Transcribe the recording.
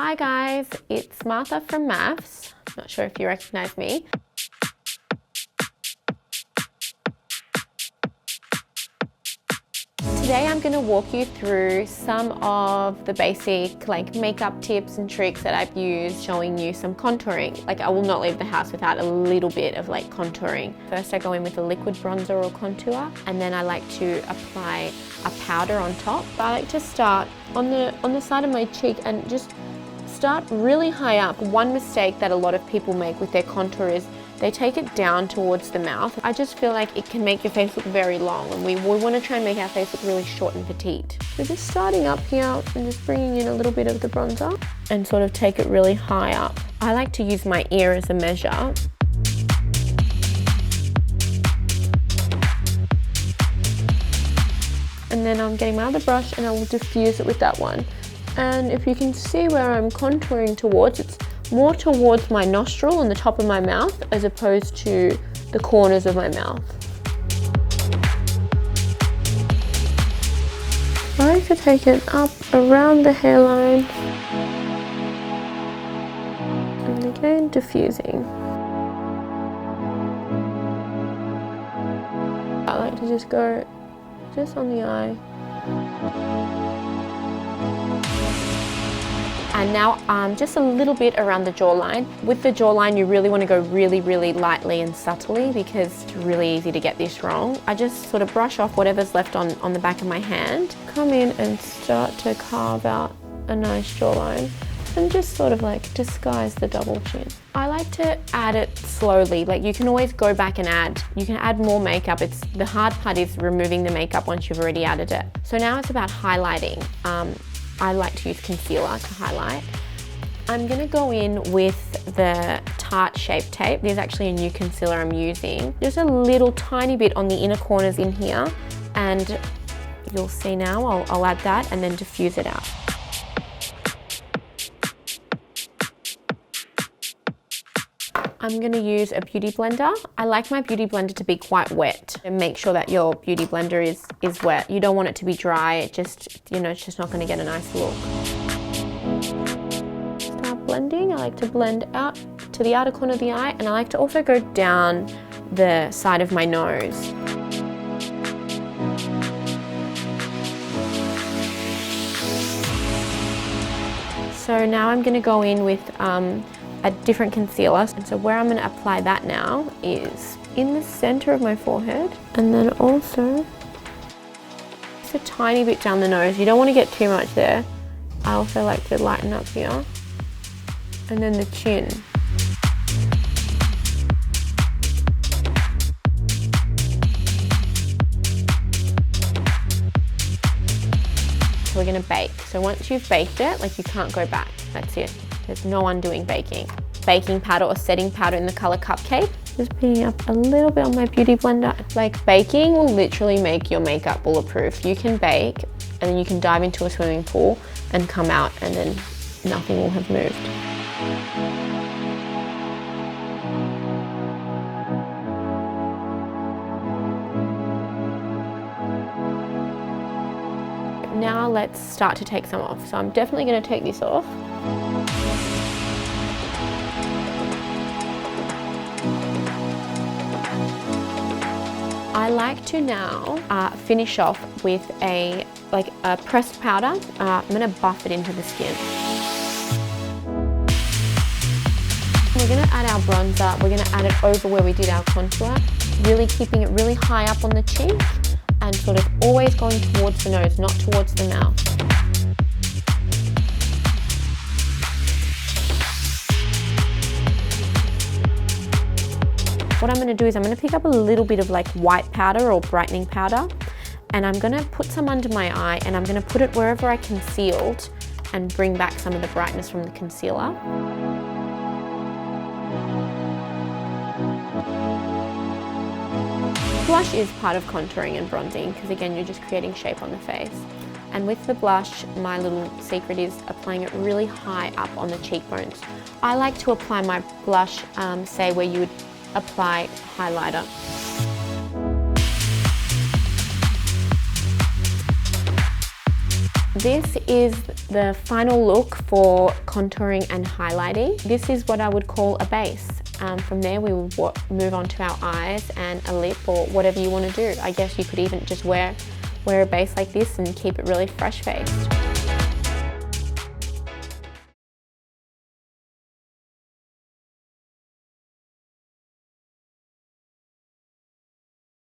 Hi guys, it's Martha from Maths. Not sure if you recognize me. Today I'm going to walk you through some of the basic makeup tips and tricks that I've used, showing you some contouring. I will not leave the house without a little bit of contouring. First I go in with a liquid bronzer or contour, and then I like to apply a powder on top. I like to start on the side of my cheek and just start really high up. One mistake that a lot of people make with their contour is they take it down towards the mouth. I just feel like it can make your face look very long, and we want to try and make our face look really short and petite. So just starting up here and just bringing in a little bit of the bronzer and sort of take it really high up. I like to use my ear as a measure. And then I'm getting my other brush and I will diffuse it with that one. And if you can see where I'm contouring towards, it's more towards my nostril and the top of my mouth as opposed to the corners of my mouth. I like to take it up around the hairline and again diffusing. I like to just go just on the eye. And now just a little bit around the jawline. With the jawline, you really want to go really, really lightly and subtly because it's really easy to get this wrong. I just sort of brush off whatever's left on the back of my hand, come in and start to carve out a nice jawline and just sort of disguise the double chin. I like to add it slowly. You can always go back and add. You can add more makeup. The hard part is removing the makeup once you've already added it. So now it's about highlighting. I like to use concealer to highlight. I'm going to go in with the Tarte Shape Tape. There's actually a new concealer I'm using. Just a little tiny bit on the inner corners in here, and you'll see now I'll add that and then diffuse it out. I'm going to use a beauty blender. I like my beauty blender to be quite wet, and make sure that your beauty blender is wet. You don't want it to be dry. It's just not going to get a nice look. Start blending. I like to blend out to the outer corner of the eye, and I like to also go down the side of my nose. So now I'm going to go in with a different concealer. And so where I'm going to apply that now is in the center of my forehead, and then also just a tiny bit down the nose. You don't want to get too much there. I also like to lighten up here, and then the chin. So we're going to bake. So once you've baked it, you can't go back. That's it. There's no undoing baking. Baking powder or setting powder in the color Cupcake. Just picking up a little bit on my beauty blender. Baking will literally make your makeup bulletproof. You can bake and then you can dive into a swimming pool and come out and then nothing will have moved. Now let's start to take some off. So I'm definitely going to take this off. I like to now finish off with a pressed powder. I'm going to buff it into the skin. We're going to add our bronzer. We're going to add it over where we did our contour, really keeping it really high up on the cheek and sort of always going towards the nose, not towards the mouth. What I'm going to do is I'm going to pick up a little bit of white powder or brightening powder, and I'm going to put some under my eye, and I'm going to put it wherever I concealed and bring back some of the brightness from the concealer. Blush is part of contouring and bronzing because again you're just creating shape on the face. And with the blush, my little secret is applying it really high up on the cheekbones. I like to apply my blush, say where you would apply highlighter. This is the final look for contouring and highlighting. This is what I would call a base. From there we will move on to our eyes and a lip, or whatever you want to do. I guess you could even just wear a base like this and keep it really fresh faced.